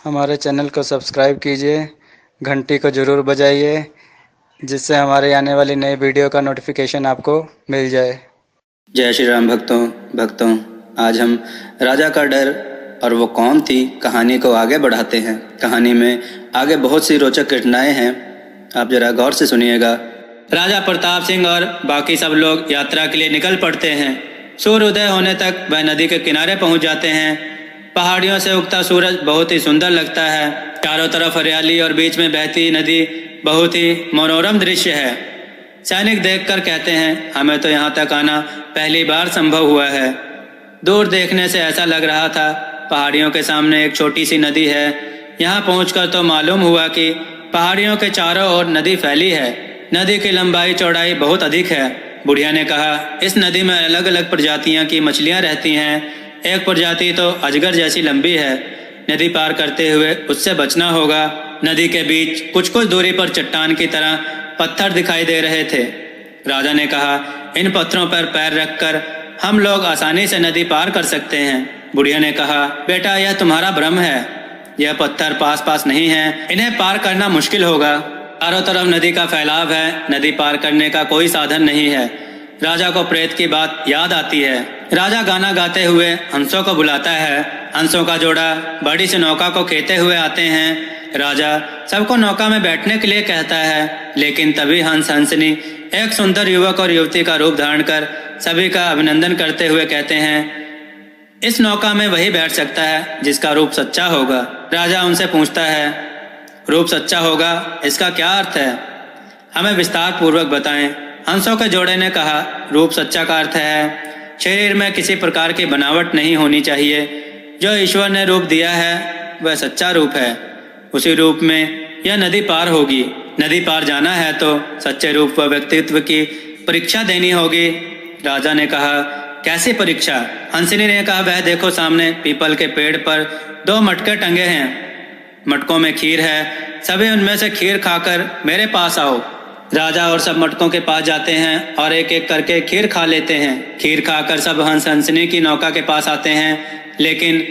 हमारे चैनल को सब्सक्राइब कीजिए, घंटी को ज़रूर बजाइए, जिससे हमारे आने वाली नई वीडियो का नोटिफिकेशन आपको मिल जाए। जय श्री राम भक्तों आज हम राजा का डर और वो कौन थी कहानी को आगे बढ़ाते हैं। कहानी में आगे बहुत सी रोचक घटनाएं हैं, आप जरा गौर से सुनिएगा। राजा प्रताप सिंह और बाकी सब लोग यात्रा के लिए निकल पड़ते हैं। सूर्योदय होने तक वह नदी के किनारे पहुंच जाते हैं। पहाड़ियों से उगता सूरज बहुत ही सुंदर लगता है। चारों तरफ हरियाली और बीच में बहती नदी बहुत ही मनोरम दृश्य है। सैनिक देखकर कहते हैं, हमें तो यहाँ तक आना पहली बार संभव हुआ है। दूर देखने से ऐसा लग रहा था पहाड़ियों के सामने एक छोटी सी नदी है। यहाँ पहुंचकर तो मालूम हुआ कि पहाड़ियों के चारों ओर नदी फैली है। नदी की लंबाई चौड़ाई बहुत अधिक है। बुढ़िया ने कहा, इस नदी में अलग अलग प्रजातियां की मछलियां रहती हैं। एक प्रजाति तो अजगर जैसी लंबी है। नदी पार करते हुए उससे बचना होगा। नदी के बीच कुछ कुछ दूरी पर चट्टान की तरह पत्थर दिखाई दे रहे थे। राजा ने कहा, इन पत्थरों पर पैर रखकर हम लोग आसानी से नदी पार कर सकते हैं। बुढ़िया ने कहा, बेटा यह तुम्हारा भ्रम है। यह पत्थर पास पास नहीं है, इन्हें पार करना मुश्किल होगा। चारों तरफ नदी का फैलाव है, नदी पार करने का कोई साधन नहीं है। राजा को प्रेत की बात याद आती है। राजा गाना गाते हुए हंसों को बुलाता है। हंसों का जोड़ा बड़ी सी नौका को खेते हुए आते हैं। राजा सबको नौका में बैठने के लिए कहता है, लेकिन तभी हंस हंसनी एक सुंदर युवक और युवती का रूप धारण कर सभी का अभिनंदन करते हुए कहते हैं, इस नौका में वही बैठ सकता है जिसका रूप सच्चा होगा। राजा उनसे पूछता है, रूप सच्चा होगा, इसका क्या अर्थ है? हमें विस्तार पूर्वक बताएं। हंसों के जोड़े ने कहा, रूप सच्चा का अर्थ है शरीर में किसी प्रकार की बनावट नहीं होनी चाहिए। जो ईश्वर ने रूप दिया है वह सच्चा रूप है। उसी रूप में यह नदी पार होगी। नदी पार जाना है तो सच्चे रूप व व्यक्तित्व की परीक्षा देनी होगी। राजा ने कहा, कैसी परीक्षा? हंसनी ने कहा, वह देखो सामने पीपल के पेड़ पर 2 मटके टंगे हैं। मटकों में खीर है, सभी उनमें से खीर खाकर मेरे पास आओ। राजा और सब मटकों के पास जाते हैं और एक एक करके खीर खा लेते हैं। खीर खाकर सब हंस हंसनी की नौका के पास आते हैं, लेकिन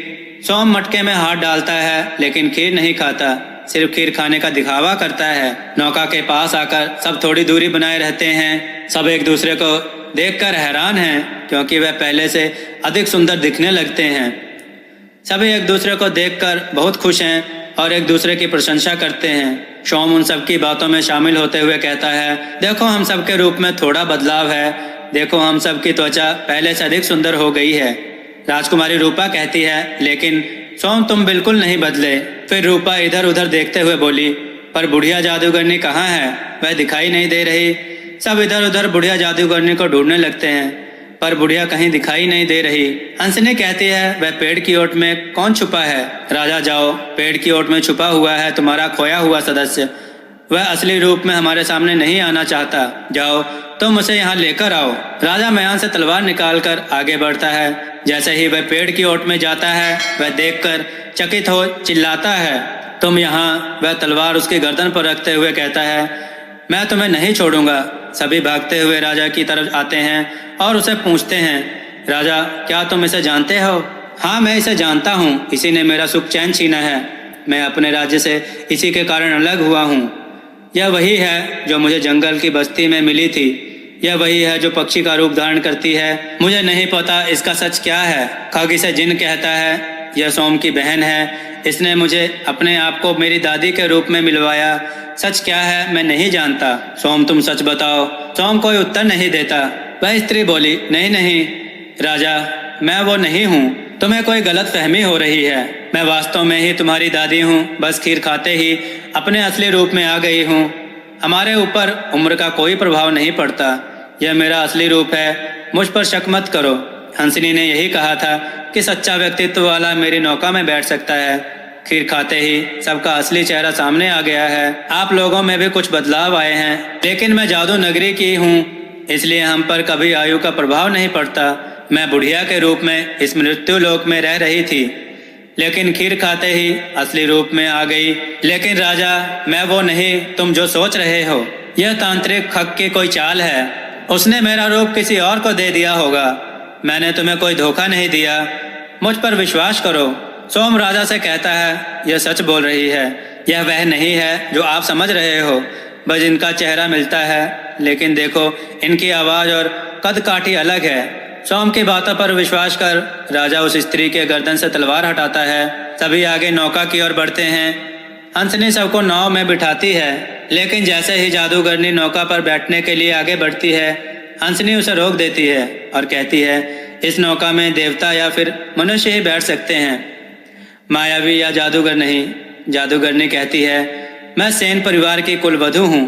सोम मटके में हाथ डालता है लेकिन खीर नहीं खाता, सिर्फ खीर खाने का दिखावा करता है। नौका के पास आकर सब थोड़ी दूरी बनाए रहते हैं। सब एक दूसरे को देखकर हैरान हैं, क्योंकि वह पहले से अधिक सुंदर दिखने लगते हैं। सभी एक दूसरे को देखकर बहुत खुश हैं और एक दूसरे की प्रशंसा करते हैं। सोम उन सब की बातों में शामिल होते हुए कहता है, देखो हम सब के रूप में थोड़ा बदलाव है। देखो हम सब की त्वचा पहले से अधिक सुंदर हो गई है। राजकुमारी रूपा कहती है, लेकिन सोम तुम बिल्कुल नहीं बदले। फिर रूपा इधर उधर देखते हुए बोली, पर बुढ़िया जादूगरनी कहाँ है? वह दिखाई नहीं दे रही। सब इधर उधर बुढ़िया जादूगरनी को ढूंढने लगते हैं, पर बुढ़िया कहीं दिखाई नहीं दे रही। हंसनी कहती है, वह पेड़ की ओट में कौन छुपा है? राजा जाओ, पेड़ की ओट में छुपा हुआ है तुम्हारा खोया हुआ सदस्य। वह असली रूप में हमारे सामने नहीं आना चाहता। जाओ तुम उसे यहाँ लेकर आओ। राजा म्यान से तलवार निकालकर आगे बढ़ता है। जैसे ही वह पेड़ की ओट में जाता है, वह देखकर चकित हो चिल्लाता है, तुम यहाँ? वह तलवार उसकी गर्दन पर रखते हुए कहता है, मैं तुम्हें नहीं छोड़ूंगा। सभी भागते हुए राजा की तरफ आते हैं और उसे पूछते हैं, राजा क्या तुम इसे जानते हो? हाँ मैं इसे जानता हूँ, इसी ने मेरा सुख चैन छीना है। मैं अपने राज्य से इसी के कारण अलग हुआ हूँ। यह वही है जो मुझे जंगल की बस्ती में मिली थी। यह वही है जो पक्षी का रूप धारण करती है। मुझे नहीं पता इसका सच क्या है। खग इसे जिन कहता है। यह सोम की बहन है। इसने मुझे अपने आप को मेरी दादी के रूप में मिलवाया। सच क्या है मैं नहीं जानता। सोम तुम सच बताओ। सोम कोई उत्तर नहीं देता। वह स्त्री बोली, नहीं नहीं राजा, मैं वो नहीं हूँ। तुम्हें कोई गलत फहमी हो रही है। मैं वास्तव में ही तुम्हारी दादी हूँ। बस खीर खाते ही अपने असली रूप में आ गई हूँ। हमारे ऊपर उम्र का कोई प्रभाव नहीं पड़ता। यह मेरा असली रूप है, मुझ पर शक मत करो। हंसनी ने यही कहा था कि सच्चा व्यक्तित्व वाला मेरी नौका में बैठ सकता है। खीर खाते ही सबका असली चेहरा सामने आ गया है। आप लोगों में भी कुछ बदलाव आए हैं, लेकिन मैं जादू नगरी की हूँ, इसलिए हम पर कभी आयु का प्रभाव नहीं पड़ता। मैं बुढ़िया के रूप में इस मृत्यु लोक में रह रही थी, लेकिन खीर खाते ही असली रूप में आ गई। लेकिन राजा मैं वो नहीं तुम जो सोच रहे हो। यह तांत्रिक खग की कोई चाल है। उसने मेरा रूप किसी और को दे दिया होगा। मैंने तुम्हें कोई धोखा नहीं दिया। मुझ पर विश्वास करो। सोम राजा से कहता है, यह सच बोल रही है, यह वह नहीं है जो आप समझ रहे हो। बस इनका चेहरा मिलता है, लेकिन देखो इनकी आवाज़ और कद काठी अलग है। सोम की बातों पर विश्वास कर राजा उस स्त्री के गर्दन से तलवार हटाता है। सभी आगे नौका की ओर बढ़ते हैं। हंसनी सबको नाव में बिठाती है, लेकिन जैसे ही जादूगरनी नौका पर बैठने के लिए आगे बढ़ती है, हंसनी उसे रोक देती है और कहती है, इस नौका में देवता या फिर मनुष्य ही बैठ सकते हैं, मायावी या जादूगर नहीं। जादूगरनी कहती है, मैं सेन परिवार की कुलवधू हूँ।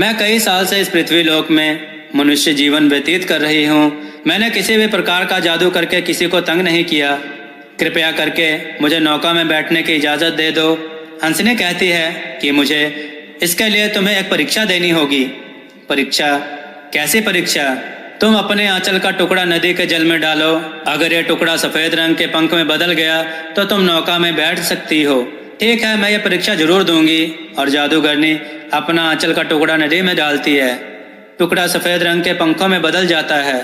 मैं कई साल से इस पृथ्वी लोक में मनुष्य जीवन व्यतीत कर रही हूँ। मैंने किसी भी प्रकार का जादू करके किसी को तंग नहीं किया। कृपया करके मुझे नौका में बैठने की इजाज़त दे दो। हंसनी कहती है कि मुझे इसके लिए तुम्हें एक परीक्षा देनी होगी। परीक्षा? कैसी परीक्षा? तुम अपने आंचल का टुकड़ा नदी के जल में डालो। अगर यह टुकड़ा सफ़ेद रंग के पंख में बदल गया तो तुम नौका में बैठ सकती हो। ठीक है, मैं ये परीक्षा जरूर दूंगी। और जादूगरनी अपना आंचल का टुकड़ा नदी में डालती है। टुकड़ा सफ़ेद रंग के पंखों में बदल जाता है।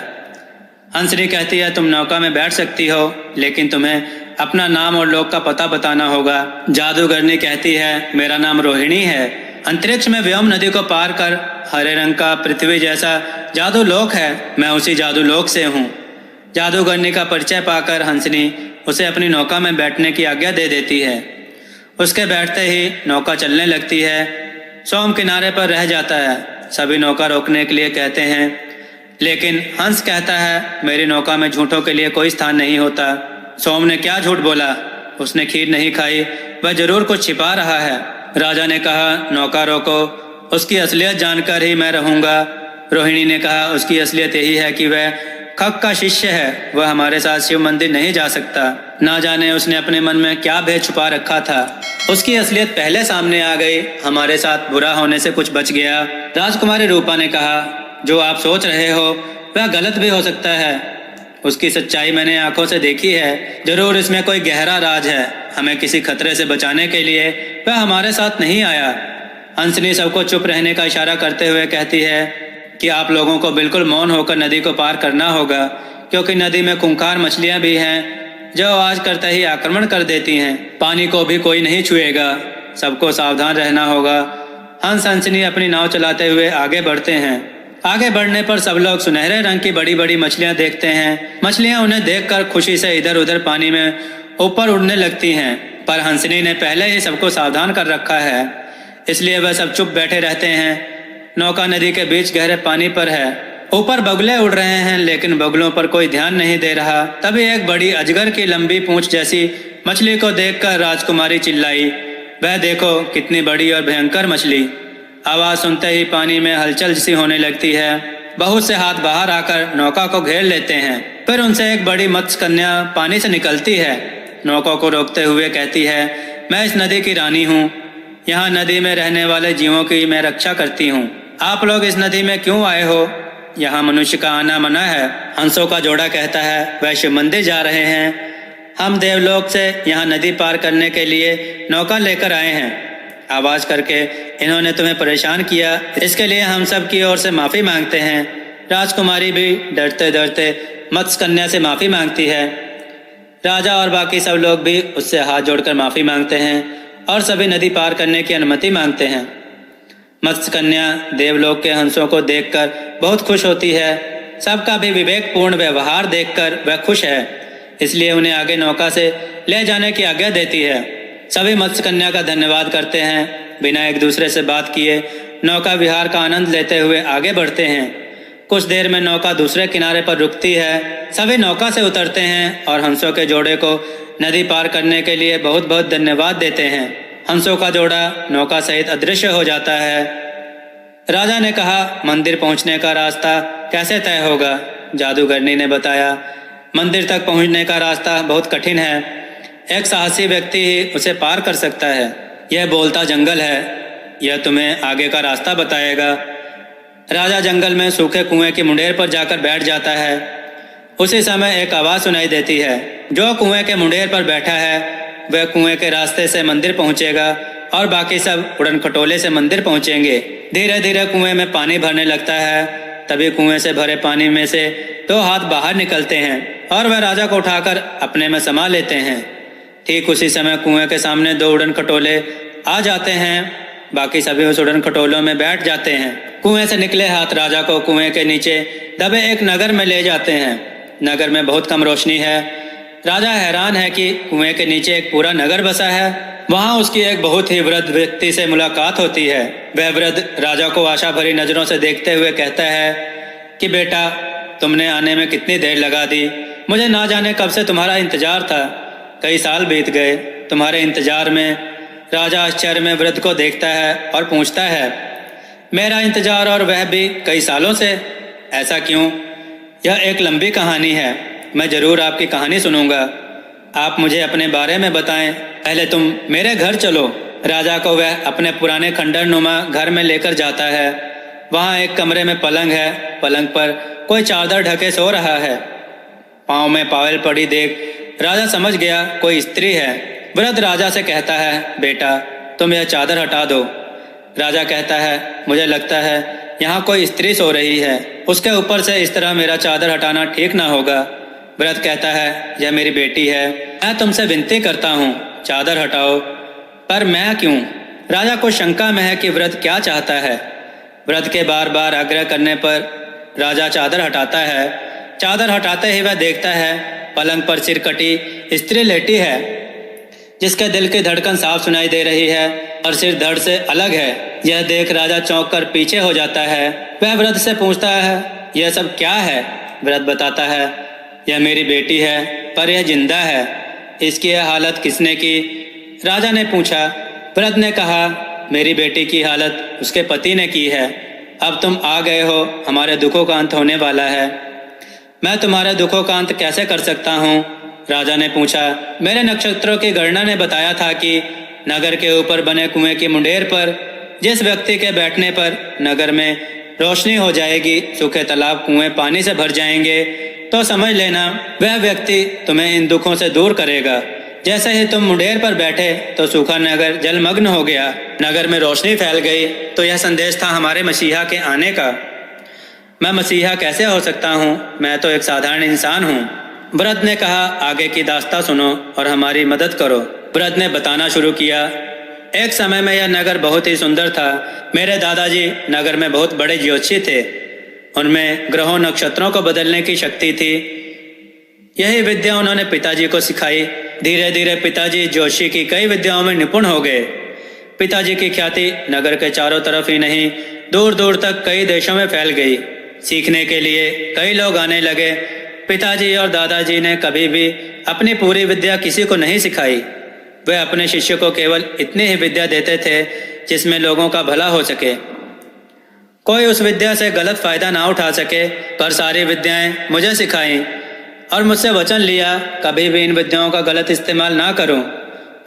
हंसनी कहती है, तुम नौका में बैठ सकती हो, लेकिन तुम्हें अपना नाम और लोक का पता बताना होगा। जादूगरनी कहती है, मेरा नाम रोहिणी है। अंतरिक्ष में व्योम नदी को पार कर हरे रंग का पृथ्वी जैसा जादू लोक है। मैं उसी जादू लोक से हूँ। जादूगरनी का परिचय पाकर हंसनी उसे अपनी नौका में बैठने की आज्ञा दे देती है। उसके बैठते ही नौका चलने लगती है। सोम किनारे पर रह जाता है। सभी नौका रोकने के लिए कहते हैं, लेकिन हंस कहता है, मेरी नौका में झूठों के लिए कोई स्थान नहीं होता। सोम ने क्या झूठ बोला? उसने खीर नहीं खाई, वह जरूर कुछ छिपा रहा है। राजा ने कहा, नौका रोको, उसकी असलियत जानकर ही मैं रहूंगा। रोहिणी ने कहा, उसकी असलियत यही है कि वह खग का शिष्य है। वह हमारे साथ शिव मंदिर नहीं जा सकता। ना जाने उसने अपने मन में क्या भेद छुपा रखा था। उसकी असलियत पहले सामने आ गई। हमारे साथ बुरा होने से कुछ बच गया। राजकुमारी रूपा ने कहा, जो आप सोच रहे हो वह गलत भी हो सकता है। उसकी सच्चाई मैंने आंखों से देखी है। जरूर इसमें कोई गहरा राज है। हमें किसी खतरे से बचाने के लिए वह हमारे साथ नहीं आया। हंसनी सबको चुप रहने का इशारा करते हुए कहती है कि आप लोगों को बिल्कुल मौन होकर नदी को पार करना होगा, क्योंकि नदी में खूंखार मछलियां भी हैं जो आवाज करते ही आक्रमण कर देती हैं। पानी को भी कोई नहीं छुएगा। सबको सावधान रहना होगा। हंस हंसनी अपनी नाव चलाते हुए आगे बढ़ते हैं। आगे बढ़ने पर सब लोग सुनहरे रंग की बड़ी बड़ी मछलियां देखते हैं। मछलियां उन्हें देखकर खुशी से इधर उधर पानी में ऊपर उड़ने लगती हैं, पर हंसनी ने पहले ही सबको सावधान कर रखा है, इसलिए वह सब चुप बैठे रहते हैं। नौका नदी के बीच गहरे पानी पर है। ऊपर बगुले उड़ रहे हैं, लेकिन बगुलों पर कोई ध्यान नहीं दे रहा। तभी एक बड़ी अजगर की लंबी पूंछ जैसी मछली को देखकर राजकुमारी चिल्लाई, वह देखो कितनी बड़ी और भयंकर मछली। आवाज सुनते ही पानी में हलचल सी होने लगती है। बहुत से हाथ बाहर आकर नौका को घेर लेते हैं। फिर उनसे एक बड़ी मत्स्य कन्या पानी से निकलती है। नौका को रोकते हुए कहती है, मैं इस नदी की रानी हूँ। यहाँ नदी में रहने वाले जीवों की मैं रक्षा करती हूँ। आप लोग इस नदी में क्यों आए हो? यहाँ मनुष्य का आना मना है। हंसों का जोड़ा कहता है, वह शिव मंदिर जा रहे हैं। हम देवलोक से यहाँ नदी पार करने के लिए नौका लेकर आए हैं। आवाज करके इन्होंने तुम्हें परेशान किया, इसके लिए हम सब की ओर से माफ़ी मांगते हैं। राजकुमारी भी डरते डरते मत्स्य कन्या से माफ़ी मांगती है। राजा और बाकी सब लोग भी उससे हाथ जोड़कर माफ़ी मांगते हैं और सभी नदी पार करने की अनुमति मांगते हैं। मत्स्य कन्या देवलोक के हंसों को देखकर बहुत खुश होती है। सबका भी विवेकपूर्ण व्यवहार देखकर वह खुश है, इसलिए उन्हें आगे नौका से ले जाने की आज्ञा देती है। सभी मत्स्य कन्या का धन्यवाद करते हैं। बिना एक दूसरे से बात किए नौका विहार का आनंद लेते हुए आगे बढ़ते हैं। कुछ देर में नौका दूसरे किनारे पर रुकती है। सभी नौका से उतरते हैं और हंसों के जोड़े को नदी पार करने के लिए बहुत बहुत धन्यवाद देते हैं। हंसों का जोड़ा नौका सहित अदृश्य हो जाता है। राजा ने कहा, मंदिर पहुंचने का रास्ता कैसे तय होगा? जादूगरनी ने बताया, मंदिर तक पहुंचने का रास्ता बहुत कठिन है। एक साहसी व्यक्ति ही उसे पार कर सकता है। यह बोलता जंगल है, यह तुम्हें आगे का रास्ता बताएगा। राजा जंगल में सूखे कुएं की मुंडेर पर जाकर बैठ जाता है। उसी समय एक आवाज़ सुनाई देती है, जो कुएं के मुंडेर पर बैठा है वह कुएं के रास्ते से मंदिर पहुंचेगा और बाकी सब उड़न खटोले से मंदिर पहुंचेंगे। धीरे धीरे कुएं में पानी भरने लगता है। तभी कुएं से भरे पानी में से 2 हाथ बाहर निकलते हैं और वह राजा को उठाकर अपने में समा लेते हैं। ठीक उसी समय कुएं के सामने 2 उड़न खटोले आ जाते हैं। बाकी सभी उस उड़न खटोलों में बैठ जाते हैं। कुएं से निकले हाथ राजा को कुएं के नीचे दबे एक नगर में ले जाते हैं। नगर में बहुत कम रोशनी है। राजा हैरान है कि कुएं के नीचे एक पूरा नगर बसा है। वहां उसकी एक बहुत ही वृद्ध व्यक्ति से मुलाकात होती है। वह वृद्ध राजा को आशा भरी नजरों से देखते हुए कहता है कि बेटा, तुमने आने में कितनी देर लगा दी। मुझे ना जाने कब से तुम्हारा इंतजार था। कई साल बीत गए तुम्हारे इंतजार में। राजा आश्चर्य में वृद्ध को देखता है और पूछता है, मेरा इंतजार और वह भी कई सालों से? ऐसा क्यों? यह एक लंबी कहानी है। मैं जरूर आपकी कहानी सुनूंगा। आप मुझे अपने बारे में बताएं। पहले तुम मेरे घर चलो। राजा को वह अपने पुराने खंडर नुमा घर में लेकर जाता है। वहाँ एक कमरे में पलंग है। पलंग पर कोई चादर ढके सो रहा है। पाँव में पायल पड़ी देख राजा समझ गया कोई स्त्री है। वृद्ध राजा से कहता है, बेटा, तुम यह चादर हटा दो। राजा कहता है, मुझे लगता है यहाँ कोई स्त्री सो रही है। उसके ऊपर से इस तरह मेरा चादर हटाना ठीक ना होगा। वृद्ध कहता है, यह मेरी बेटी है। मैं तुमसे विनती करता हूँ, चादर हटाओ। पर मैं क्यों? राजा को शंका में है कि वृद्ध क्या चाहता है। वृद्ध के बार बार आग्रह करने पर राजा चादर हटाता है। चादर हटाते ही वह देखता है पलंग पर सिर कटी स्त्री लेटी है, जिसके दिल की धड़कन साफ सुनाई दे रही है और सिर धड़ से अलग है। यह देख राजा चौंक कर पीछे हो जाता है। वह वृद्ध से पूछता है, यह सब क्या है? वृद्ध बताता है, यह मेरी बेटी है, पर यह जिंदा है। इसकी यह हालत किसने की? राजा ने पूछा। वृद्ध ने कहा, मेरी बेटी की हालत उसके पति ने की है। अब तुम आ गए हो, हमारे दुखों का अंत होने वाला है। मैं तुम्हारे दुखों का अंत कैसे कर सकता हूँ? राजा ने पूछा। मेरे नक्षत्रों की गणना ने बताया था कि नगर के ऊपर बने कुएं की मुंडेर पर जिस व्यक्ति के बैठने पर नगर में रोशनी हो जाएगी, सूखे तालाब कुएं पानी से भर जाएंगे, तो समझ लेना वह व्यक्ति तुम्हें इन दुखों से दूर करेगा। जैसे ही तुम मुंडेर पर बैठे तो सूखा नगर जलमग्न हो गया। नगर में रोशनी फैल गई। तो यह संदेश था हमारे मसीहा के आने का। मैं मसीहा कैसे हो सकता हूँ? मैं तो एक साधारण इंसान हूँ। वृद्ध ने कहा, आगे की दास्तां सुनो और हमारी मदद करो। वृद्ध ने बताना शुरू किया। एक समय में यह नगर बहुत ही सुंदर था। मेरे दादाजी नगर में बहुत बड़े ज्योतिषी थे। उनमें ग्रहों नक्षत्रों को बदलने की शक्ति थी। यही विद्या उन्होंने पिताजी को सिखाई। धीरे धीरे पिताजी ज्योतिषी की कई विद्याओं में निपुण हो गए। पिताजी की ख्याति नगर के चारों तरफ ही नहीं, दूर दूर तक कई देशों में फैल गई। सीखने के लिए कई लोग आने लगे। पिताजी और दादाजी ने कभी भी अपनी पूरी विद्या किसी को नहीं सिखाई। वे अपने शिष्य को केवल इतनी ही विद्या देते थे जिसमें लोगों का भला हो सके, कोई उस विद्या से गलत फायदा ना उठा सके। पर सारी विद्याएं मुझे सिखाई और मुझसे वचन लिया कभी भी इन विद्याओं का गलत इस्तेमाल ना करूं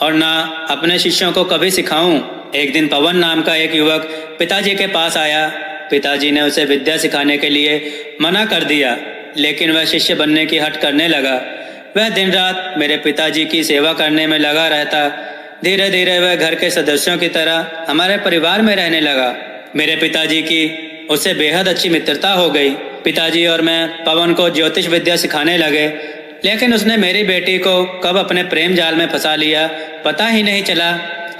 और ना अपने शिष्यों को कभी सिखाऊं। एक दिन पवन नाम का एक युवक पिताजी के पास आया। पिताजी ने उसे विद्या सिखाने के लिए मना कर दिया, लेकिन वह शिष्य बनने की हट करने लगा। वह दिन रात मेरे पिताजी की सेवा करने में लगा रहता। धीरे धीरे वह घर के सदस्यों की तरह हमारे परिवार में रहने लगा। मेरे पिताजी की उससे बेहद अच्छी मित्रता हो गई। पिताजी और मैं पवन को ज्योतिष विद्या सिखाने लगे, लेकिन उसने मेरी बेटी को कब अपने प्रेम जाल में फंसा लिया पता ही नहीं चला।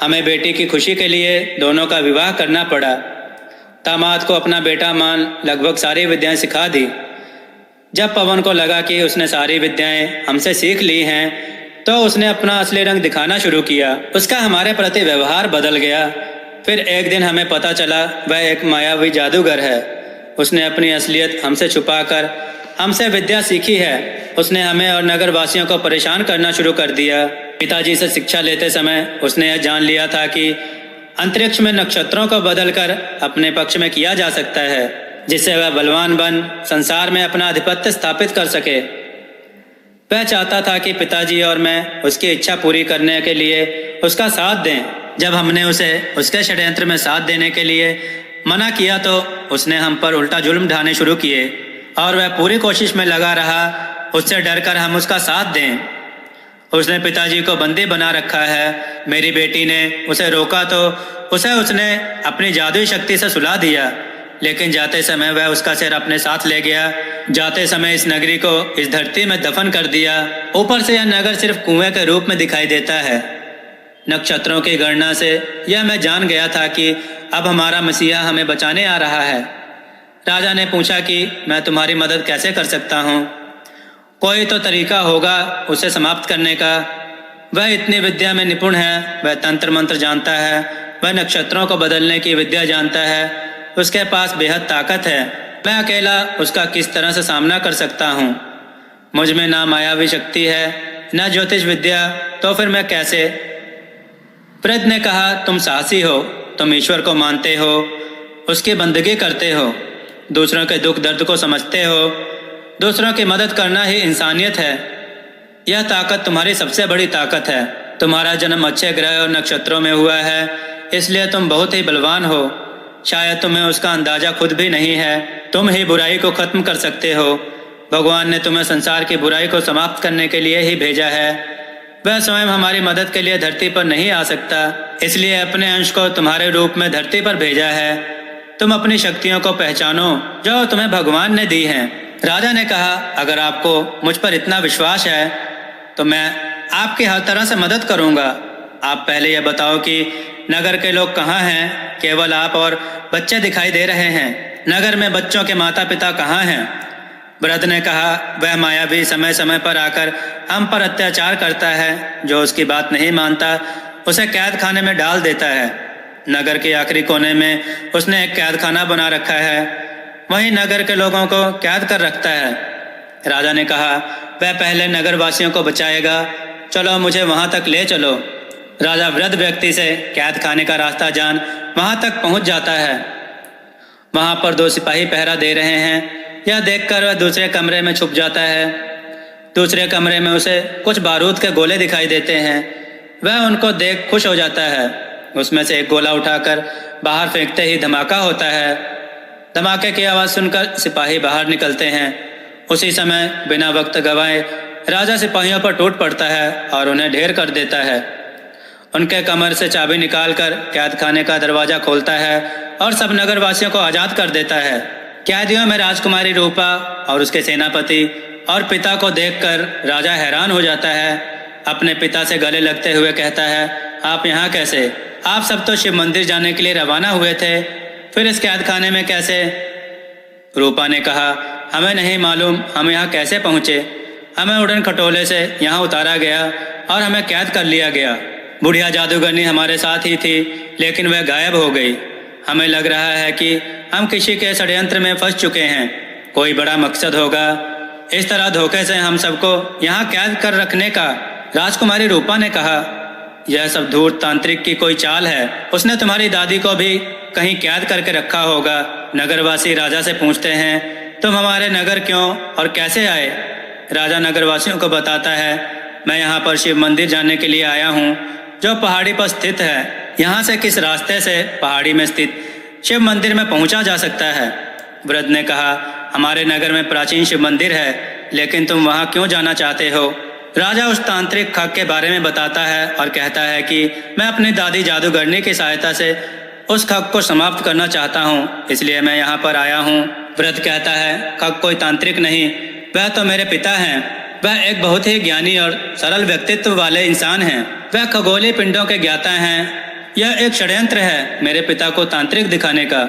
हमें बेटी की खुशी के लिए दोनों का विवाह करना पड़ा। दामाद को अपना बेटा मान लगभग सारी विद्याएं सिखा दी। जब पवन को लगा कि उसने सारी विद्याएं हमसे सीख ली हैं, तो उसने अपना असली रंग दिखाना शुरू किया। उसका हमारे प्रति व्यवहार बदल गया। फिर एक दिन हमें पता चला वह एक मायावी जादूगर है। उसने अपनी असलियत हमसे छुपाकर हमसे विद्या सीखी है। उसने हमें और नगर वासियों को परेशान करना शुरू कर दिया। पिताजी से शिक्षा लेते समय उसने यह जान लिया था कि अंतरिक्ष में नक्षत्रों को बदलकर अपने पक्ष में किया जा सकता है, जिससे वह बलवान बन संसार में अपना आधिपत्य स्थापित कर सके। वह चाहता था कि पिताजी और मैं उसकी इच्छा पूरी करने के लिए उसका साथ दें। जब हमने उसे उसके षड्यंत्र में साथ देने के लिए मना किया तो उसने हम पर उल्टा जुल्म ढाने शुरू किए और वह पूरी कोशिश में लगा रहा उससे डरकर हम उसका साथ दें। उसने पिताजी को बंदी बना रखा है। मेरी बेटी ने उसे रोका तो उसने अपनी जादुई शक्ति से सुला दिया। लेकिन जाते समय वह उसका सिर अपने साथ ले गया। जाते समय इस नगरी को इस धरती में दफन कर दिया। ऊपर से यह नगर सिर्फ कुएं के रूप में दिखाई देता है। नक्षत्रों की गणना से यह मैं जान गया था कि अब हमारा मसीहा हमें बचाने आ रहा है। राजा ने पूछा कि मैं तुम्हारी मदद कैसे कर सकता हूँ? कोई तो तरीका होगा उसे समाप्त करने का। वह इतनी विद्या में निपुण है, वह तंत्र मंत्र जानता है, वह नक्षत्रों को बदलने की विद्या जानता है, उसके पास बेहद ताकत है। मैं अकेला उसका किस तरह से सामना कर सकता हूँ? मुझ में ना मायावी शक्ति है, न ज्योतिष विद्या, तो फिर मैं कैसे? वृद्ध ने कहा, तुम साहसी हो, तुम ईश्वर को मानते हो, उसकी बंदगी करते हो, दूसरों के दुख दर्द को समझते हो, दूसरों की मदद करना ही इंसानियत है। यह ताकत तुम्हारी सबसे बड़ी ताकत है। तुम्हारा जन्म अच्छे ग्रह और नक्षत्रों में हुआ है, इसलिए तुम बहुत ही बलवान हो। शायद तुम्हें उसका अंदाजा खुद भी नहीं है। तुम ही बुराई को खत्म कर सकते हो। भगवान ने तुम्हें संसार की बुराई को समाप्त करने के लिए ही भेजा है। वह स्वयं हमारी मदद के लिए धरती पर नहीं आ सकता, इसलिए अपने अंश को तुम्हारे रूप में धरती पर भेजा है। तुम अपनी शक्तियों को पहचानो जो तुम्हें भगवान ने दी हैं। राजा ने कहा, अगर आपको मुझ पर इतना विश्वास है तो मैं आपकी हर तरह से मदद करूंगा। आप पहले यह बताओ कि नगर के लोग कहाँ हैं? केवल आप और बच्चे दिखाई दे रहे हैं। नगर में बच्चों के माता पिता कहाँ हैं? वृद्ध ने कहा, वह मायावी समय समय पर आकर हम पर अत्याचार करता है। जो उसकी बात नहीं मानता उसे कैद खाने में डाल देता है। नगर के आखिरी कोने में उसने एक कैद खाना बना रखा है, वहीं नगर के लोगों को कैद कर रखता है। राजा ने कहा, वह पहले नगर वासियों को बचाएगा, चलो मुझे वहां तक ले चलो। राजा वृद्ध व्यक्ति से कैद खाने का रास्ता जान वहां तक पहुंच जाता है। वहां पर 2 सिपाही पहरा दे रहे हैं। यह देखकर वह दूसरे कमरे में छुप जाता है। दूसरे कमरे में उसे कुछ बारूद के गोले दिखाई देते हैं। वह उनको देख खुश हो जाता है। उसमें से एक गोला उठाकर बाहर फेंकते ही धमाका होता है। धमाके की आवाज़ सुनकर सिपाही बाहर निकलते हैं। उसी समय बिना वक्त गंवाए राजा सिपाहियों पर टूट पड़ता है और उन्हें ढेर कर देता है। उनके कमर से चाबी निकालकर कैद खाने का दरवाजा खोलता है और सब नगरवासियों को आज़ाद कर देता है। कैदियों में राजकुमारी रूपा और उसके सेनापति और पिता को देखकर राजा हैरान हो जाता है। अपने पिता से गले लगते हुए कहता है, आप यहाँ कैसे? आप सब तो शिव मंदिर जाने के लिए रवाना हुए थे, फिर इस कैद खाने में कैसे? रूपा ने कहा, हमें नहीं मालूम हम यहाँ कैसे पहुँचे। हमें उड़न खटोले से यहाँ उतारा गया और हमें कैद कर लिया गया। बुढ़िया जादूगरनी हमारे साथ ही थी, लेकिन वह गायब हो गई। हमें लग रहा है कि हम किसी के षड्यंत्र में फंस चुके हैं। कोई बड़ा मकसद होगा। इस तरह धोखे से हम सबको यहाँ कैद कर रखने का। राजकुमारी रूपा ने कहा, यह सब धूर्त तांत्रिक की कोई चाल है। उसने तुम्हारी दादी को भी कहीं कैद करके रखा होगा। नगरवासी राजा से पूछते हैं, तुम हमारे नगर क्यों और कैसे आए? राजा नगरवासियों को बताता है, मैं यहाँ पर शिव मंदिर जाने के लिए आया हूँ, जो पहाड़ी पर स्थित है। यहाँ से किस रास्ते से पहाड़ी में स्थित शिव मंदिर में पहुँचा जा सकता है? वृद्ध ने कहा, हमारे नगर में प्राचीन शिव मंदिर है, लेकिन तुम वहाँ क्यों जाना चाहते हो? राजा उस तांत्रिक खग के बारे में बताता है और कहता है कि मैं अपनी दादी जादूगरनी की सहायता से उस खग को समाप्त करना चाहता हूँ, इसलिए मैं यहाँ पर आया हूँ। वृद्ध कहता है, खग कोई तांत्रिक नहीं, वह तो मेरे पिता हैं। वह एक बहुत ही ज्ञानी और सरल व्यक्तित्व वाले इंसान हैं। वह खगोलीय पिंडों के ज्ञाता हैं। यह एक षड्यंत्र है मेरे पिता को तांत्रिक दिखाने का।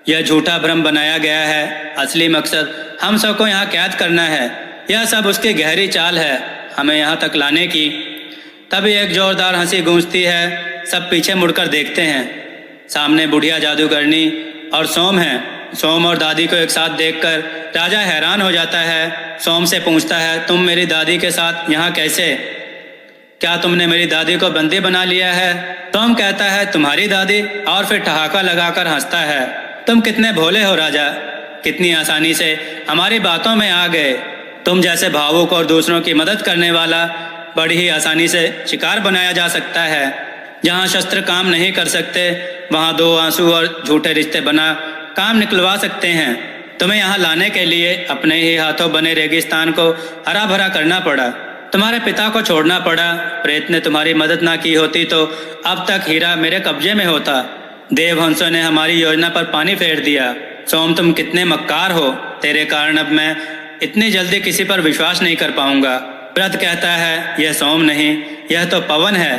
यह झूठा भ्रम बनाया गया है। असली मकसद हम सबको यहाँ कैद करना है। यह सब उसकी गहरी चाल है हमें यहाँ तक लाने की। तभी एक जोरदार हंसी गूंजती है। सब पीछे मुड़कर देखते हैं। सामने बुढ़िया जादूगरनी और सोम है। सोम और दादी को एक साथ देखकर राजा हैरान हो जाता है। सोम से पूछता है, तुम मेरी दादी के साथ यहाँ कैसे? क्या तुमने मेरी दादी को बंदी बना लिया है? सोम कहता है, तुम्हारी दादी? और फिर ठहाका लगाकर हंसता है। तुम कितने भोले हो राजा, कितनी आसानी से हमारी बातों में आ गए। तुम जैसे भावुक और दूसरों की मदद करने वाला बड़ी ही आसानी से शिकार बनाया जा सकता है। जहाँ शस्त्र काम नहीं कर सकते, वहाँ 2 आंसू और झूठे रिश्ते बना काम निकलवा सकते हैं। तुम्हें यहाँ लाने के लिए अपने ही हाथों बने रेगिस्तान को हरा भरा करना पड़ा। तुम्हारे पिता को छोड़ना पड़ा। प्रेत ने तुम्हारी मदद ना की होती तो अब तक हीरा मेरे कब्जे में होता। देवहंसों ने हमारी योजना पर पानी फेर दिया। सोम, तुम कितने मक्कार हो। तेरे कारण अब मैं इतनी जल्दी किसी पर विश्वास नहीं कर पाऊंगा। व्रत कहता है यह सोम नहीं, यह तो पवन है।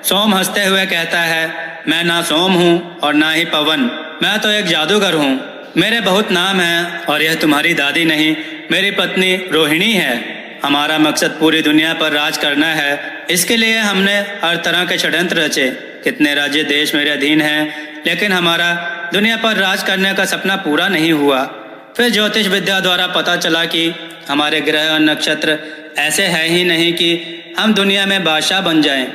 सोम हंसते हुए कहता है, मैं ना सोम हूँ और ना ही पवन, मैं तो एक जादूगर हूँ। मेरे बहुत नाम हैं और यह तुम्हारी दादी नहीं, मेरी पत्नी रोहिणी है। हमारा मकसद पूरी दुनिया पर राज करना है। इसके लिए हमने हर तरह के षड्यंत्र रचे। कितने राज्य देश मेरे अधीन हैं, लेकिन हमारा दुनिया पर राज करने का सपना पूरा नहीं हुआ। फिर ज्योतिष विद्या द्वारा पता चला कि हमारे ग्रह और नक्षत्र ऐसे हैं ही नहीं कि हम दुनिया में बादशाह बन जाएं,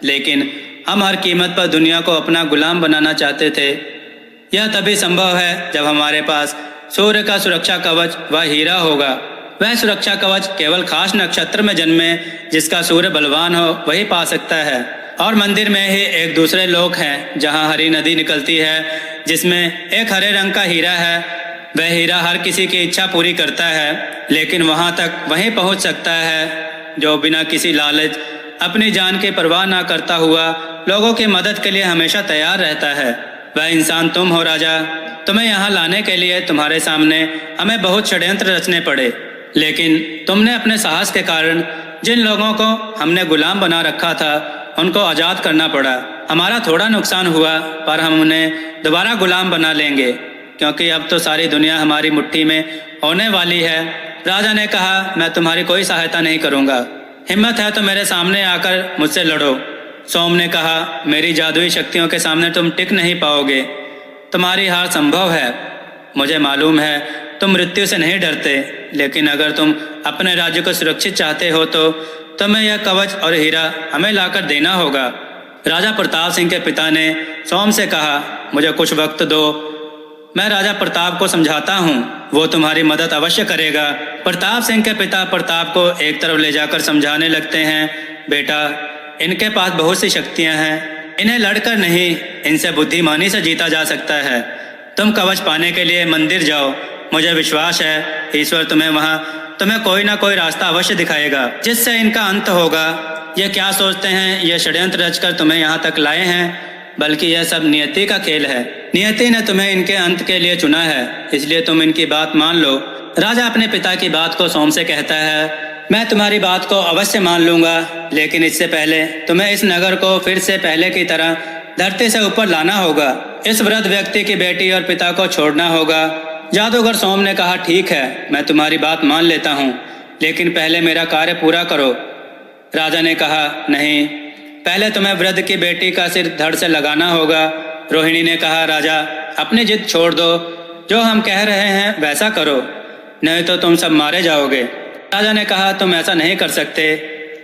लेकिन हम हर कीमत पर दुनिया को अपना गुलाम बनाना चाहते थे। यह तभी संभव है जब हमारे पास सूर्य का सुरक्षा कवच व हीरा होगा। वह सुरक्षा कवच केवल खास नक्षत्र में जन्मे जिसका सूर्य बलवान हो वही पा सकता है। और मंदिर में ही एक दूसरे लोक हैं जहाँ हरी नदी निकलती है, जिसमें एक हरे रंग का हीरा है। वह हीरा हर किसी की इच्छा पूरी करता है, लेकिन वहाँ तक वहीं पहुँच सकता है जो बिना किसी लालच, अपनी जान की परवाह ना करता हुआ लोगों की मदद के लिए हमेशा तैयार रहता है। वह इंसान तुम हो राजा। तुम्हें यहाँ लाने के लिए तुम्हारे सामने हमें बहुत षड्यंत्र रचने पड़े, लेकिन तुमने अपने साहस के कारण जिन लोगों को हमने गुलाम बना रखा था उनको आज़ाद करना पड़ा। हमारा थोड़ा नुकसान हुआ, पर हम उन्हें दोबारा गुलाम बना लेंगे, क्योंकि अब तो सारी दुनिया हमारी मुट्ठी में होने वाली है। राजा ने कहा, मैं तुम्हारी कोई सहायता नहीं करूँगा। हिम्मत है तो मेरे सामने आकर मुझसे लड़ो। सोम ने कहा, मेरी जादुई शक्तियों के सामने तुम टिक नहीं पाओगे। तुम्हारी हार संभव है। मुझे मालूम है तुम मृत्यु से नहीं डरते, लेकिन अगर तुम अपने राज्य को सुरक्षित चाहते हो तो तुम्हें यह कवच और हीरा हमें लाकर देना होगा। राजा प्रताप सिंह के पिता ने सोम से कहा, मुझे कुछ वक्त दो, मैं राजा प्रताप को समझाता हूँ, वो तुम्हारी मदद अवश्य करेगा। प्रताप सिंह के पिता प्रताप को एक तरफ ले जाकर समझाने लगते हैं, बेटा, इनके पास बहुत सी शक्तियाँ हैं, इन्हें लड़कर नहीं, इनसे बुद्धिमानी से जीता जा सकता है। तुम कवच पाने के लिए मंदिर जाओ। मुझे विश्वास है ईश्वर तुम्हें कोई ना कोई रास्ता अवश्य दिखाएगा जिससे इनका अंत होगा। ये क्या सोचते हैं, ये षड्यंत्र रचकर तुम्हें यहाँ तक लाए हैं, बल्कि यह सब नियति का खेल है। नियति ने तुम्हें इनके अंत के लिए चुना है, इसलिए तुम इनकी बात मान लो। राजा अपने पिता की बात को सोम से कहता है, मैं तुम्हारी बात को अवश्य मान लूंगा, लेकिन इससे पहले तुम्हें इस नगर को फिर से पहले की तरह धरती से ऊपर लाना होगा। इस वृद्ध व्यक्ति की बेटी और पिता को छोड़ना होगा। जादूगर सोम ने कहा, ठीक है, मैं तुम्हारी बात मान लेता हूँ, लेकिन पहले मेरा कार्य पूरा करो। राजा ने कहा, नहीं, पहले तुम्हें वृद्ध की बेटी का सिर धड़ से लगाना होगा। रोहिणी ने कहा, राजा, अपनी जिद छोड़ दो, जो हम कह रहे हैं वैसा करो, नहीं तो तुम सब मारे जाओगे। राजा ने कहा, तुम ऐसा नहीं कर सकते,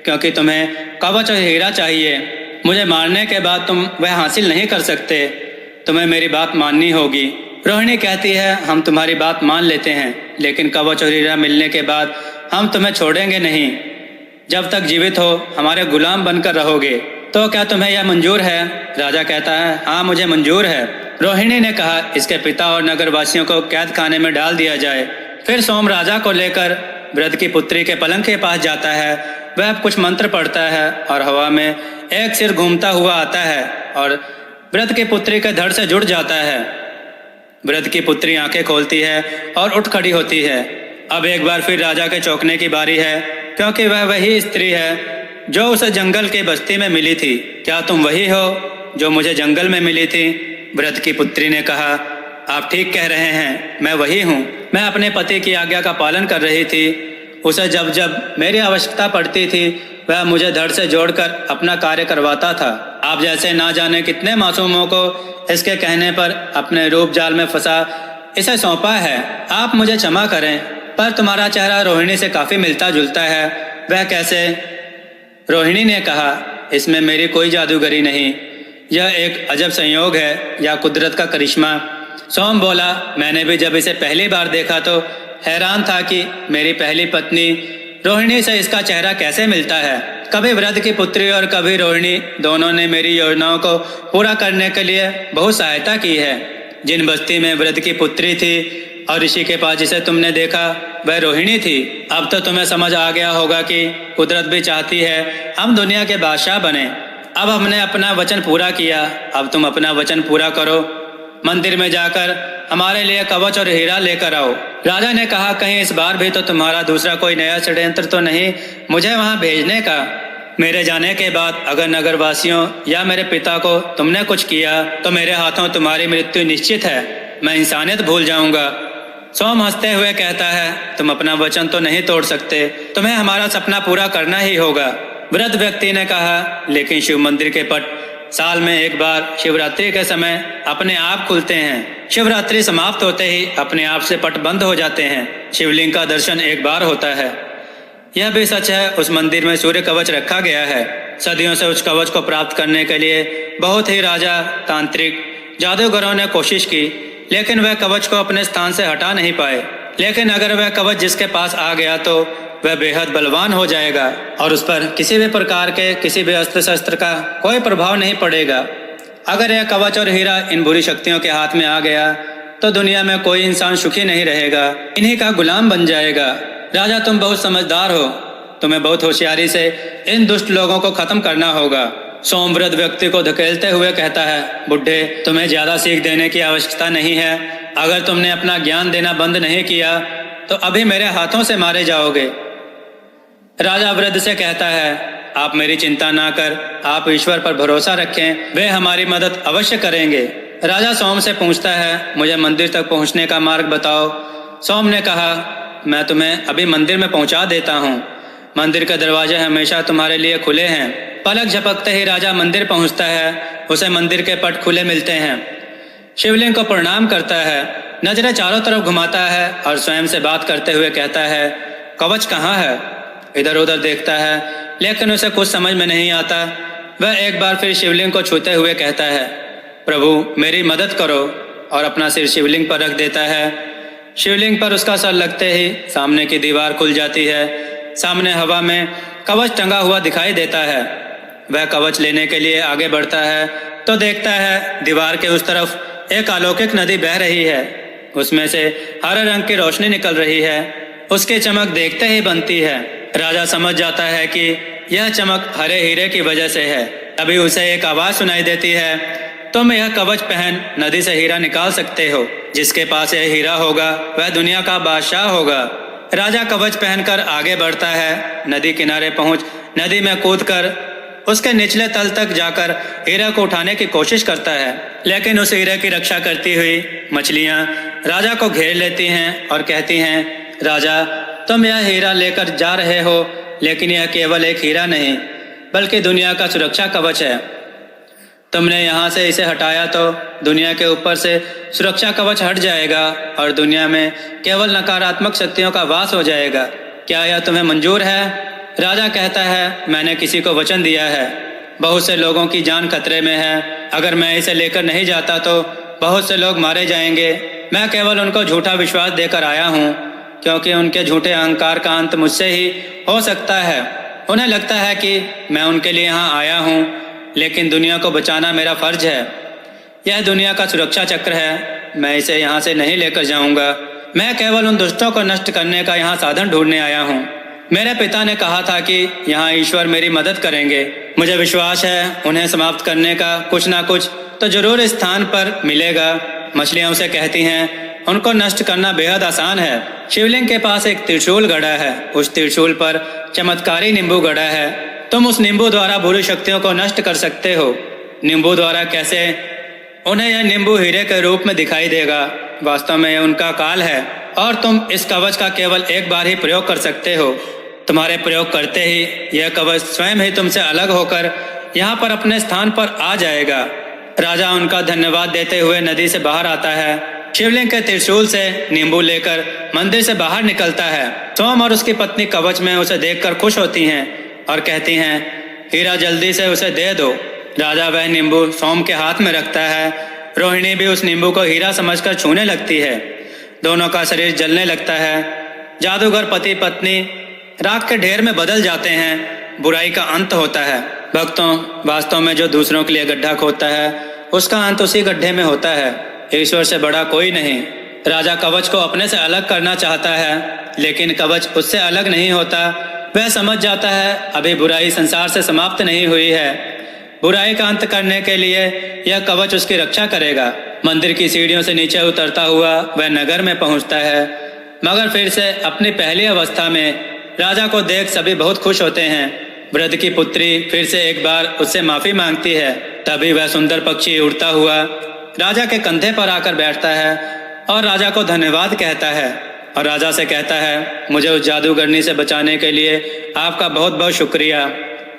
क्योंकि तुम्हें कवच और हीरा चाहिए। मुझे मारने के बाद तुम वह हासिल नहीं कर सकते। तुम्हें मेरी बात माननी होगी। रोहिणी कहती है, हम तुम्हारी बात मान लेते हैं, लेकिन कवच और हीरा मिलने के बाद हम तुम्हें छोड़ेंगे नहीं। जब तक जीवित हो हमारे गुलाम बनकर रहोगे। तो क्या तुम्हें यह मंजूर है? राजा कहता है, हाँ, मुझे मंजूर है। रोहिणी ने कहा, इसके पिता और नगरवासियों को कैद खाने में डाल दिया जाए। फिर सोम राजा को लेकर वृद्ध की पुत्री के पलंग के पास जाता है। वह कुछ मंत्र पढ़ता है और हवा में एक सिर घूमता हुआ आता है और वृद्ध की पुत्री के धड़ से जुड़ जाता है। वृद्ध की पुत्री आंखें खोलती है और उठ खड़ी होती है। अब एक बार फिर राजा के चौंकने की बारी है, क्योंकि वह वही स्त्री है जो उसे जंगल की बस्ती में मिली थी। क्या तुम वही हो जो मुझे जंगल में मिली थी? वृद्ध की पुत्री ने कहा, आप ठीक कह रहे हैं, मैं वही हूँ। मैं अपने पति की आज्ञा का पालन कर रही थी। उसे जब जब मेरी आवश्यकता पड़ती थी वह मुझे धड़ से जोड़कर अपना कार्य करवाता था। आप जैसे ना जाने कितने मासूमों को इसके कहने पर अपने रूप जाल में फंसा इसे सौंपा है। आप मुझे क्षमा करें, पर तुम्हारा चेहरा रोहिणी से काफ़ी मिलता जुलता है। वह कैसे? रोहिणी ने कहा, इसमें मेरी कोई जादूगरी नहीं, यह एक अजब संयोग है या कुदरत का करिश्मा। सोम बोला, मैंने भी जब इसे पहली बार देखा तो हैरान था कि मेरी पहली पत्नी रोहिणी से इसका चेहरा कैसे मिलता है। कभी वृद्ध की पुत्री और कभी रोहिणी, दोनों ने मेरी योजनाओं को पूरा करने के लिए बहुत सहायता की है। जिन बस्ती में वृद्ध की पुत्री थी और ऋषि के पास जिसे तुमने देखा वह रोहिणी थी। अब तो तुम्हें समझ आ गया होगा कि कुदरत भी चाहती है हम दुनिया के बादशाह बने। अब हमने अपना वचन पूरा किया, अब तुम अपना वचन पूरा करो। मंदिर में जाकर हमारे लिए कवच और हीरा लेकर आओ। राजा ने कहा, कहीं इस बार भी तो तुम्हारा दूसरा कोई नया षड्यंत्र तो नहीं मुझे वहां भेजने का? मेरे जाने के बाद अगर नगरवासियों या मेरे पिता को तुमने कुछ किया तो मेरे हाथों तुम्हारी मृत्यु निश्चित है। मैं इंसानियत भूल जाऊंगा। सोम हंसते हुए कहता है, तुम अपना वचन तो नहीं तोड़ सकते, तुम्हें हमारा सपना पूरा करना ही होगा। वृद्ध व्यक्ति ने कहा, लेकिन शिव मंदिर के पट साल में एक बार शिवरात्रि के समय अपने आप खुलते हैं। शिवरात्रि समाप्त होते ही अपने आप से पट बंद हो जाते हैं। शिवलिंग का दर्शन एक बार होता है। यह भी सच है, उस मंदिर में सूर्य कवच रखा गया है। सदियों से उस कवच को प्राप्त करने के लिए बहुत ही राजा, तांत्रिक, जादूगरों ने कोशिश की, लेकिन वह कवच को अपने स्थान से हटा नहीं पाए। लेकिन अगर वह कवच जिसके पास आ गया तो वह बेहद बलवान हो जाएगा और उस पर किसी भी प्रकार के किसी भी अस्त्र शस्त्र का कोई प्रभाव नहीं पड़ेगा। अगर यह कवच और हीरा इन बुरी शक्तियों के हाथ में आ गया तो दुनिया में कोई इंसान सुखी नहीं रहेगा, इन्हीं का गुलाम बन जाएगा। राजा, तुम बहुत समझदार हो, तुम्हें बहुत होशियारी से इन दुष्ट लोगों को खत्म करना होगा। सोम वृद्ध व्यक्ति को धकेलते हुए कहता है, बुढ़े, तुम्हें ज्यादा सीख देने की आवश्यकता नहीं है। अगर तुमने अपना ज्ञान देना बंद नहीं किया तो अभी मेरे हाथों से मारे जाओगे। राजा वृद्ध से कहता है, आप मेरी चिंता ना कर, आप ईश्वर पर भरोसा रखें, वे हमारी मदद अवश्य करेंगे। राजा सोम से पूछता है, मुझे मंदिर तक पहुंचने का मार्ग बताओ। सोम ने कहा, मैं तुम्हें अभी मंदिर में पहुंचा देता हूं। मंदिर के दरवाजे हमेशा तुम्हारे लिए खुले हैं। पलक झपकते ही राजा मंदिर पहुंचता है। उसे मंदिर के पट खुले मिलते हैं। शिवलिंग को प्रणाम करता है, नजरें चारों तरफ घुमाता है और स्वयं से बात करते हुए कहता है, कवच कहाँ है? इधर उधर देखता है लेकिन उसे कुछ समझ में नहीं आता। वह एक बार फिर शिवलिंग को छूते हुए कहता है, प्रभु मेरी मदद करो, और अपना सिर शिवलिंग पर रख देता है। शिवलिंग पर उसका सर लगते ही सामने की दीवार खुल जाती है। सामने हवा में कवच टंगा हुआ दिखाई देता है। वह कवच लेने के लिए आगे बढ़ता है तो देखता है दीवार के उस तरफ एक अलौकिक नदी बह रही है। उसमें से हरे रंग की रोशनी निकल रही है। उसकी चमक देखते ही बनती है। राजा समझ जाता है कि यह चमक हरे हीरे की वजह से है। तभी उसे एक आवाज सुनाई देती है, तुम यह कवच पहन नदी से हीरा निकाल सकते हो। जिसके पास यह हीरा होगा वह दुनिया का बादशाह होगा। राजा कवच पहनकर आगे बढ़ता है। नदी किनारे पहुंच नदी में कूदकर उसके निचले तल तक जाकर हीरा को उठाने की कोशिश करता है, लेकिन उस हीरे की रक्षा करती हुई मछलियां राजा को घेर लेती हैं और कहती हैं, राजा तुम यह हीरा लेकर जा रहे हो, लेकिन यह केवल एक हीरा नहीं बल्कि दुनिया का सुरक्षा कवच है। तुमने यहाँ से इसे हटाया तो दुनिया के ऊपर से सुरक्षा कवच हट जाएगा और दुनिया में केवल नकारात्मक शक्तियों का वास हो जाएगा। क्या यह तुम्हें मंजूर है? राजा कहता है, मैंने किसी को वचन दिया है। बहुत से लोगों की जान खतरे में है। अगर मैं इसे लेकर नहीं जाता तो बहुत से लोग मारे जाएंगे। मैं केवल उनको झूठा विश्वास देकर आया हूँ, क्योंकि उनके झूठे अहंकार का अंत मुझसे ही हो सकता है। उन्हें लगता है कि मैं उनके लिए यहाँ आया हूँ, लेकिन दुनिया को बचाना मेरा फर्ज है। यह दुनिया का सुरक्षा चक्र है, मैं इसे यहाँ से नहीं लेकर जाऊँगा। मैं केवल उन दुष्टों को नष्ट करने का यहाँ साधन ढूंढने आया हूँ। मेरे पिता ने कहा था कि यहाँ ईश्वर मेरी मदद करेंगे। मुझे विश्वास है उन्हें समाप्त करने का कुछ ना कुछ तो जरूर इस स्थान पर मिलेगा। मछलियाँ उसे कहती हैं, उनको नष्ट करना बेहद आसान है। शिवलिंग के पास एक त्रिशूल गड़ा है। उस त्रिशूल पर चमत्कारी नींबू गड़ा है। तुम उस नींबू द्वारा बुरी शक्तियों को नष्ट कर सकते हो। नींबू द्वारा कैसे? उन्हें यह नींबू हीरे के रूप में दिखाई देगा। वास्तव में यह उनका काल है और तुम इस कवच का केवल एक बार ही प्रयोग कर सकते हो। तुम्हारे प्रयोग करते ही यह कवच स्वयं ही तुमसे अलग होकर यहाँ पर अपने स्थान पर आ जाएगा। राजा उनका धन्यवाद देते हुए नदी से बाहर आता है। शिवलिंग के त्रिशूल से नींबू लेकर मंदिर से बाहर निकलता है। सोम और उसकी पत्नी कवच में उसे देखकर खुश होती हैं और कहती हैं, हीरा जल्दी से उसे दे दो। राजा वह नींबू सोम के हाथ में रखता है। रोहिणी भी उस नींबू को हीरा समझकर छूने लगती है। दोनों का शरीर जलने लगता है। जादूगर पति पत्नी राख के ढेर में बदल जाते हैं। बुराई का अंत होता है। भक्तों, वास्तव में जो दूसरों के लिए गड्ढा खोदता है उसका अंत उसी गड्ढे में होता है। ईश्वर से बड़ा कोई नहीं। राजा कवच को अपने से अलग करना चाहता है, लेकिन कवच उससे अलग नहीं होता। वह समझ जाता है अभी बुराई संसार से समाप्त नहीं हुई है। बुराई का अंत करने के लिए यह कवच उसकी रक्षा करेगा। मंदिर की सीढ़ियों से नीचे उतरता हुआ वह नगर में पहुंचता है, मगर फिर से अपनी पहली अवस्था में राजा को देख सभी बहुत खुश होते हैं। वृद्ध की पुत्री फिर से एक बार उससे माफी मांगती है। तभी वह सुंदर पक्षी उड़ता हुआ राजा के कंधे पर आकर बैठता है और राजा को धन्यवाद कहता है और राजा से कहता है, मुझे उस जादूगरनी से बचाने के लिए आपका बहुत बहुत शुक्रिया।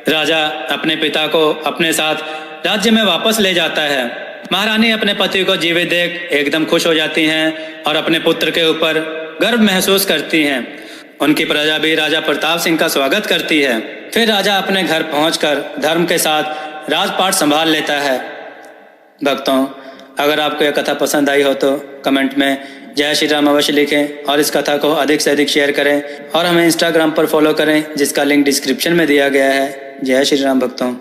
राजा अपने पिता को अपने साथ राज्य में वापस ले जाता है। महारानी अपने पति को जीवित देख एकदम खुश हो जाती हैं और अपने पुत्र के ऊपर गर्व महसूस करती हैं। उनकी प्रजा भी राजा प्रताप सिंह का स्वागत करती है। फिर राजा अपने घर पहुंचकर धर्म के साथ राजपाट संभाल लेता है। भक्तों, अगर आपको यह कथा पसंद आई हो तो कमेंट में जय श्री राम अवश्य लिखें और इस कथा को अधिक से अधिक शेयर करें और हमें इंस्टाग्राम पर फॉलो करें, जिसका लिंक डिस्क्रिप्शन में दिया गया है। जय श्री राम भक्तों।